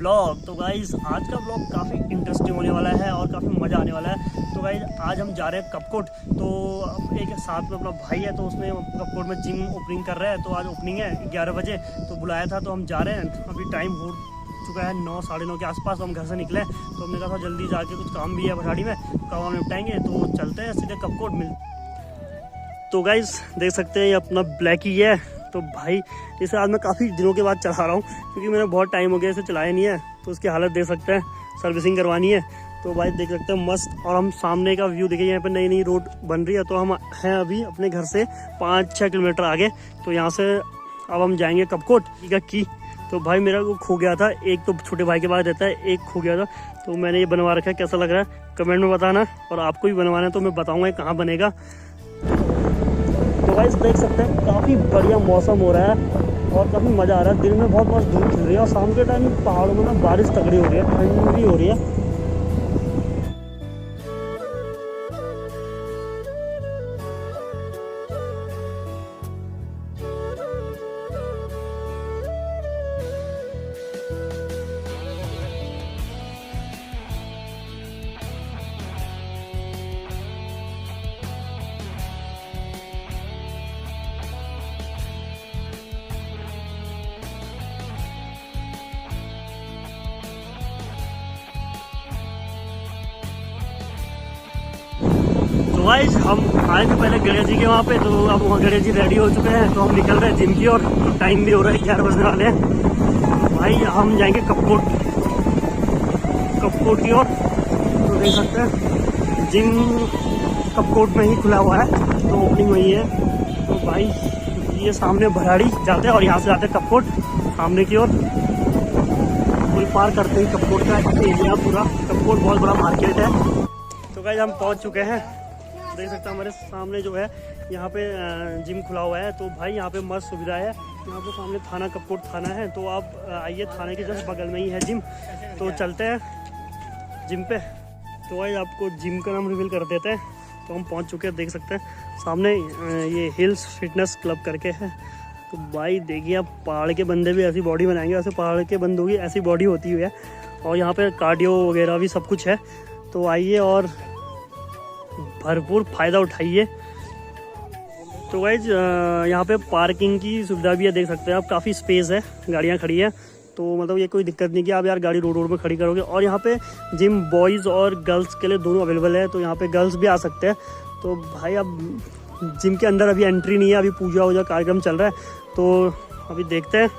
Blog. तो guys आज का ब्लॉग काफ़ी इंटरेस्टिंग होने वाला है और काफ़ी मज़ा आने वाला है। तो गाइज आज हम जा रहे हैं कपकोट। तो एक साथ में अपना भाई है, तो उसने कपकोट में जिम ओपनिंग कर रहा है। तो आज ओपनिंग है 11 बजे, तो बुलाया था, तो हम जा रहे हैं। अभी टाइम हो चुका है 9 साढ़े 9 के आसपास। तो हम घर से निकले, तो हमने कहा था जल्दी जाके, कुछ काम भी है पछाड़ी में, काम निपटाएंगे, तो चलते हैं सीधे कपकोट मिल। तो गाइज देख सकते हैं ये अपना ब्लैक ही है। तो भाई इसे आज मैं काफ़ी दिनों के बाद चला रहा हूँ, क्योंकि मैंने बहुत टाइम हो गया इसे चलाया नहीं है। तो उसकी हालत देख सकते हैं, सर्विसिंग करवानी है। तो भाई देख सकते हैं मस्त। और हम सामने का व्यू देखिए, यहाँ पे नई नई रोड बन रही है। तो हम हैं अभी अपने घर से 5-6 किलोमीटर आगे। तो यहाँ से अब हम जाएंगे कपकोट की। तो भाई मेरा वो खो गया था, एक तो छोटे भाई के पास रहता है, एक खो गया था। तो मैंने ये बनवा रखा है, कैसा लग रहा है कमेंट में बताना। और आपको भी बनवाना है तो मैं बताऊँगा कहाँ बनेगा। तो गाइस देख सकते हैं काफ़ी बढ़िया मौसम हो रहा है और काफ़ी मज़ा आ रहा है। दिन में बहुत मस्त धूप खिल रही है और शाम के टाइम पहाड़ों में ना बारिश तगड़ी हो रही है, ठंड भी हो रही है। तो गाइस हम आए थे पहले गणेश जी के वहाँ पे। तो अब वहाँ गणेश जी रेडी हो चुके हैं, तो हम निकल रहे हैं जिम की ओर। टाइम भी हो रहा है 11 बजने वाले हैं। भाई हम जाएंगे कपकोट की ओर। तो देख सकते हैं जिम कपकोट में ही खुला हुआ है, तो ओपनिंग हुई है। तो भाई ये सामने भराड़ी जाते हैं और यहाँ से जाते हैं कपकोट सामने की ओर। पुल पार करते ही कपकोट का एरिया पूरा। कपकोट बहुत बड़ा मार्केट है। तो गाइस हम पहुँच चुके हैं। देख सकते हैं हमारे सामने जो है यहाँ पे जिम खुला हुआ है। तो भाई यहाँ पे मस्त सुविधा है। यहाँ पे सामने थाना, कपकोट थाना है। तो आप आइए, थाने के जस्ट बगल में ही है जिम। तो चलते हैं जिम पे। तो भाई आपको जिम का नाम रिवील कर देते हैं। तो हम पहुँच चुके हैं, देख सकते हैं सामने ये हिल्स फिटनेस क्लब करके है। तो भाई देखिए, अब पहाड़ के बंदे भी ऐसी बॉडी बनाएंगे, वैसे पहाड़ के बंदों की ऐसी बॉडी होती हुई है। और यहाँ पे कार्डियो वगैरह भी सब कुछ है। तो आइए और भरपूर फ़ायदा उठाइए। तो गाइज यहाँ पे पार्किंग की सुविधा भी है, देख सकते हैं आप। काफ़ी स्पेस है, गाड़ियाँ खड़ी है। तो मतलब ये कोई दिक्कत नहीं कि आप यार गाड़ी रोड में खड़ी करोगे। और यहाँ पे जिम बॉयज़ और गर्ल्स के लिए दोनों अवेलेबल है। तो यहाँ पे गर्ल्स भी आ सकते हैं। तो भाई अब जिम के अंदर अभी एंट्री नहीं है, अभी पूजा वूजा कार्यक्रम चल रहा है। तो अभी देखते हैं।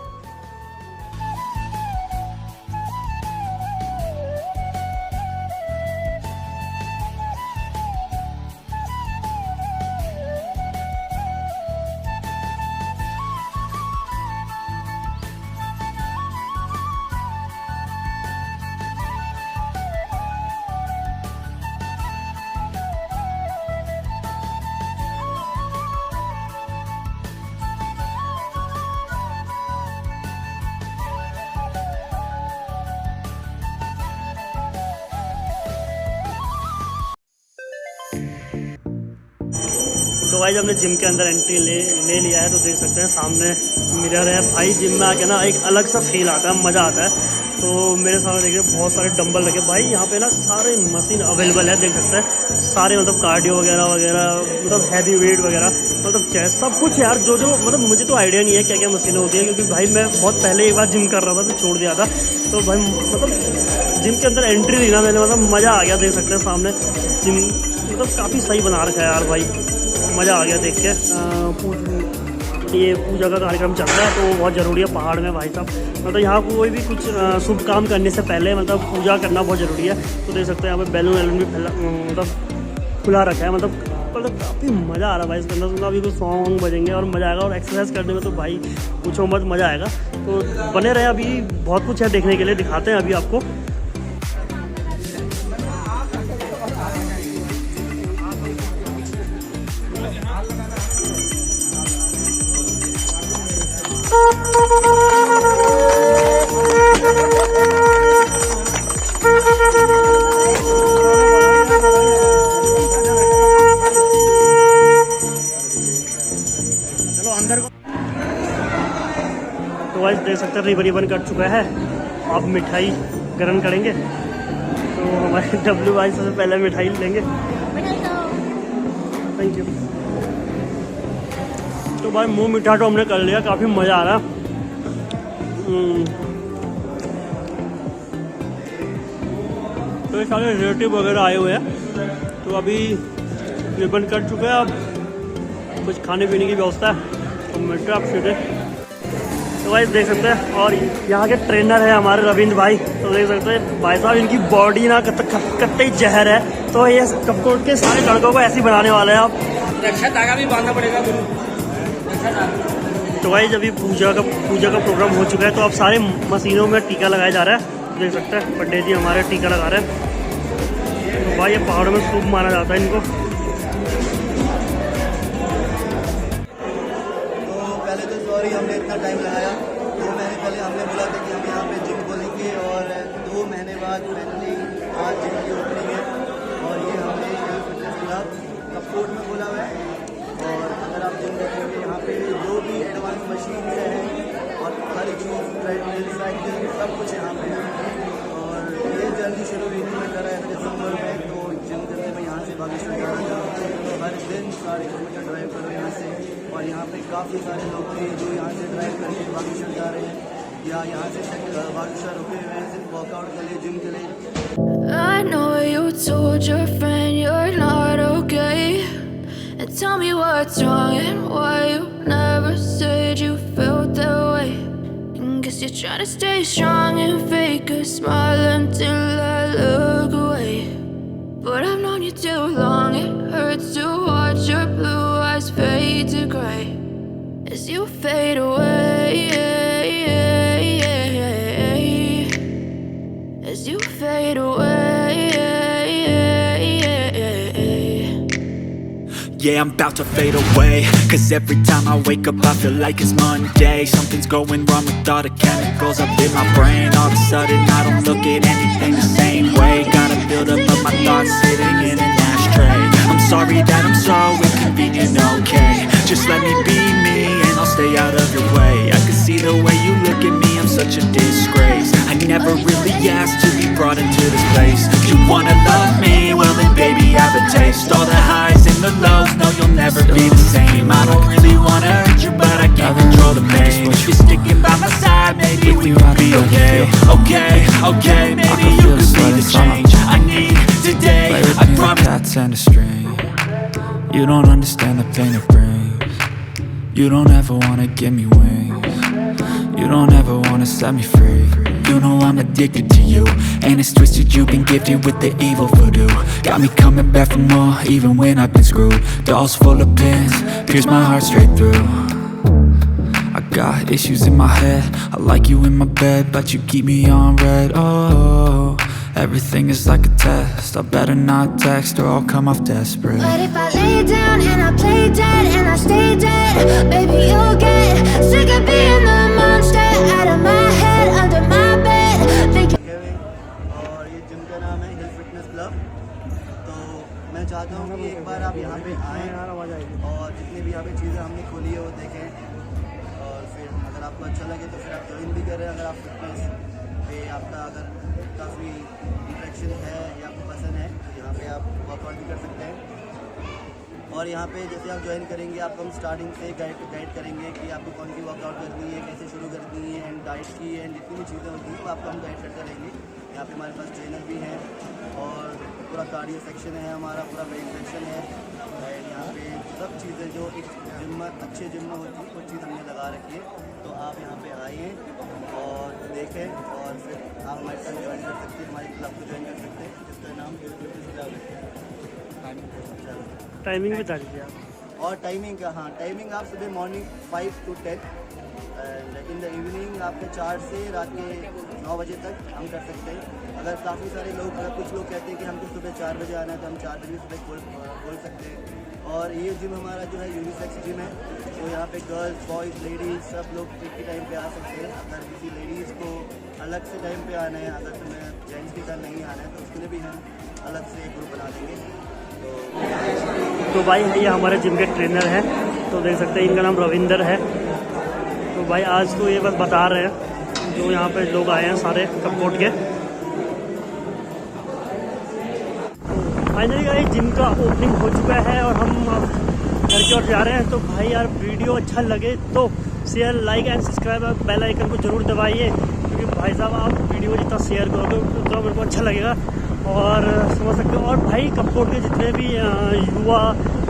तो भाई हमने जिम के अंदर एंट्री ले लिया है। तो देख सकते हैं सामने मिरर है। भाई जिम में आके ना एक अलग सा फील आता है, मज़ा आता है। तो मेरे सामने देखिए बहुत सारे डंबल लगे। भाई यहाँ पे ना सारे मशीन अवेलेबल है, देख सकते हैं सारे। मतलब कार्डियो वगैरह वगैरह, मतलब हैवी वेट वगैरह, मतलब चेस्ट, सब कुछ यार। जो मतलब मुझे तो आइडिया नहीं है क्या क्या मशीनें होती है, क्योंकि भाई मैं बहुत पहले एक बार जिम कर रहा था, तो छोड़ दिया था। तो भाई मतलब जिम के अंदर एंट्री ली ना मैंने, मतलब मज़ा आ गया। देख सकते हैं सामने जिम, मतलब काफ़ी सही बना रखा है यार भाई, मज़ा आ गया देख के। ये पूजा का कार्यक्रम चल रहा है, तो बहुत ज़रूरी है पहाड़ में भाई साहब। मतलब यहाँ कोई भी कुछ शुभ काम करने से पहले मतलब पूजा करना बहुत ज़रूरी है। तो देख सकते हैं यहाँ पे बैलून वैलून भी मतलब खुला रखा है। मतलब काफ़ी मज़ा आ रहा है भाई इसके अंदर। मतलब अभी कुछ सॉन्ग बजेंगे और मज़ा आएगा। और एक्सरसाइज करने में तो भाई पूछो मत, मज़ा आएगा। तो बने रहे, अभी बहुत कुछ है देखने के लिए, दिखाते हैं अभी आपको। चलो अंदर को। तो गाइस देख सकते हैं रिबन कट चुका है। अब मिठाई ग्रहण करेंगे। तो हमारे डब्ल्यू भाई सबसे पहले मिठाई लेंगे। Thank you. तो भाई मुंह मीठा तो हमने कर लिया, काफ़ी मज़ा आ रहा। तो ये सारे रिलेटिव वगैरह आए हुए हैं, तो अभी रिबन कट चुके हैं। अब कुछ खाने पीने की व्यवस्था है, तो मिलते हैं आप सीधे। तो भाई देख सकते हैं, और यहाँ के ट्रेनर है हमारे रविंद्र भाई। तो देख सकते हैं भाई साहब, इनकी बॉडी ना कतई जहर है। तो ये कपकोट के सारे लड़कों को ऐसे ही बनाने वाले हैं। आप रक्षा धागा भी बांधना पड़ेगा गुरु। तो भाई जब ये पूजा का प्रोग्राम हो चुका है, तो अब सारे मशीनों में टीका लगाया जा रहा है। देख सकते हैं पंडित जी हमारे टीका लगा रहे हैं। तो भाई ये पहाड़ों में शुभ माना जाता है इनको। पहले तो सॉरी हमने इतना टाइम लगाया। 2 महीने पहले हमने बोला था कि हम यहाँ पे जिम खोलेंगे, और 2 महीने बाद फाइनली आज जिम की ओपनिंग है। और ये हमने फिटनेस क्लब कपकोट में खोला हुआ है। और अगर आप जिम देखेंगे, यहाँ पे जो भी एडवांस मशीन हैं और हर चीज़, ट्रेडमिल, साइकिल, सब कुछ यहाँ पे है। और ये जल्दी शुरू में कर रहा है दिसंबर में। तो जिम करने में यहाँ से बागेश्वर जा रहा है, तो हर दिन 4 किलोमीटर ड्राइव करो यहाँ से। और यहाँ पे काफ़ी सारे लोग थे जो यहाँ से ड्राइव करके बागेश्वर जा रहे हैं, या यहाँ से बागेश्वर रुके हुए हैं सिर्फ वर्कआउट के लिए, जिम के लिए। I know you told your friend you're not okay, and tell me what's wrong and why you never said you felt that way. And guess you're trying to stay strong and fake a smile until I look away. But I've known you too long, it hurts to watch your blue eyes fade to gray as you fade away, as you fade away. Yeah, I'm about to fade away, 'cause every time I wake up I feel like it's Monday. Something's going wrong with all the chemicals up in my brain. All of a sudden I don't look at anything the same way. Gotta build up of my thoughts sitting in an ashtray. I'm sorry that I'm so inconvenient, okay? Just let me be me and I'll stay out of your way. I can see the way you look at me, I'm such a disgrace. I never really asked to be brought into this place. You wanna love me? Well then baby I have a taste. All the highs and the lows, no you'll never be the same. I don't really wanna hurt you but I can't control the pain. If you're sticking by my side, maybe we could be okay. Okay, maybe you could be the change I need today. I promise. Cats and a string. You don't understand the pain it brings. You don't ever wanna give me wings. You don't ever wanna set me free. You know I'm addicted to you, and it's twisted, you've been gifted with the evil voodoo. Got me coming back for more, even when I've been screwed. Dolls full of pins, pierce my heart straight through. I got issues in my head, I like you in my bed, but you keep me on red. Oh, everything is like a test, I better not text or I'll come off desperate. But if I lay down and I play dead and I stay dead, baby you'll get sick of being the monster out of my head, under my bed, thinking. और ये gym का नाम है हिल fitness club. तो मैं चाहता हूँ कि एक बार आप यहाँ पे आएँ और जितनी भी यहाँ पे चीज़ें हमने खोली है वो देखें। और फिर अगर आपको अच्छा लगे तो फिर आप ज्वाइन भी करें। अगर आप फिटनेस पे आपका अगर काफ़ी इंटरेक्शन है या आपको पसंद है, तो यहाँ पे आप वर्कआउट भी कर सकते हैं। और यहाँ पे जैसे आप ज्वाइन करेंगे, आपको हम स्टार्टिंग से गाइड करेंगे कि आपको कौन सी वर्कआउट करनी है, कैसे शुरू करनी है, एंड डाइट की एंड जितनी भी चीज़ें होती हैं वो आपको हम गाइड करते रहेंगे। यहाँ पे हमारे पास ट्रेनर भी हैं, और पूरा कार्डियो सेक्शन है हमारा, पूरा वेट सेक्शन है। एंड यहाँ पे सब चीज़ें जो एक जिम में, अच्छे जिम में होती है, वो चीज़ हमने लगा रखी है। तो आप यहाँ पे आइए और देखें, और फिर आप हमारे साथ ज्वाइन कर सकते हैं, हमारे क्लब को ज्वाइन कर सकते हैं, जिसका नाम टाइमिंग बता दीजिए आप। और टाइमिंग का, हाँ टाइमिंग आप सुबह morning 5 to 10 and in the evening आपके 4 से रात के 9 बजे तक हम कर सकते हैं। अगर काफ़ी सारे लोग, अगर कुछ लोग कहते हैं कि हमको सुबह 4 बजे आना है, तो हम 4 बजे सुबह खोल सकते हैं। और ये जिम हमारा जो है यूनिसेक्स जिम है, तो यहाँ पे गर्ल्स, बॉयज़, लेडीज़ सब लोग एक ही टाइम पे आ सकते हैं। अगर किसी लेडीज़ को अलग से टाइम पे आना है, अगर तुम्हें जेंट्स की तरह नहीं आना है, तो उसके लिए भी हम अलग से ग्रुप बना देंगे। तो भाई ये हमारे जिम के ट्रेनर हैं, तो देख सकते हैं इनका नाम रविंदर है। तो भाई आज तो ये बस बता रहे हैं जो यहाँ पे लोग आए हैं सारे कपकोट के। फाइनली गाइस जिम का ओपनिंग हो चुका है और हम घर की ओर जा रहे हैं। तो भाई यार वीडियो अच्छा लगे तो शेयर, लाइक एंड सब्सक्राइब और बेल आइकन को जरूर दबाइए, क्योंकि भाई साहब आप वीडियो जितना शेयर करोगे उतना मेरे को अच्छा लगेगा और समझ सकते हो। और भाई कपकोट के जितने भी युवा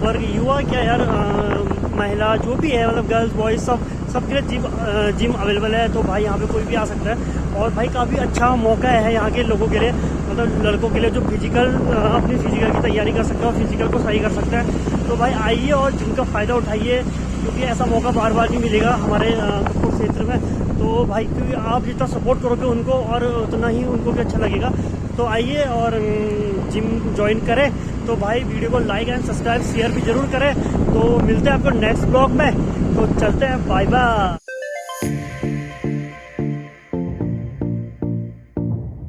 वर्ग, युवा क्या यार, महिला जो भी है, मतलब गर्ल्स बॉयज़ सबके लिए जिम अवेलेबल है। तो भाई यहाँ पे कोई भी आ सकता है और भाई काफ़ी अच्छा मौका है यहाँ के लोगों के लिए, मतलब लड़कों के लिए जो अपनी फिजिकल की तैयारी कर सकते हैं और फिजिकल को सही कर सकते हैं। तो भाई आइए और जिनका फ़ायदा उठाइए, क्योंकि ऐसा मौका बार बार नहीं मिलेगा हमारे कपकोट क्षेत्र में। तो भाई क्योंकि आप जितना सपोर्ट करोगे उनको और उतना ही उनको भी अच्छा लगेगा। तो आइए और जिम ज्वाइन करें। तो भाई वीडियो को लाइक एंड सब्सक्राइब शेयर भी ज़रूर करें। तो मिलते हैं आपको नेक्स्ट ब्लॉग में। तो चलते हैं, बाय बाय।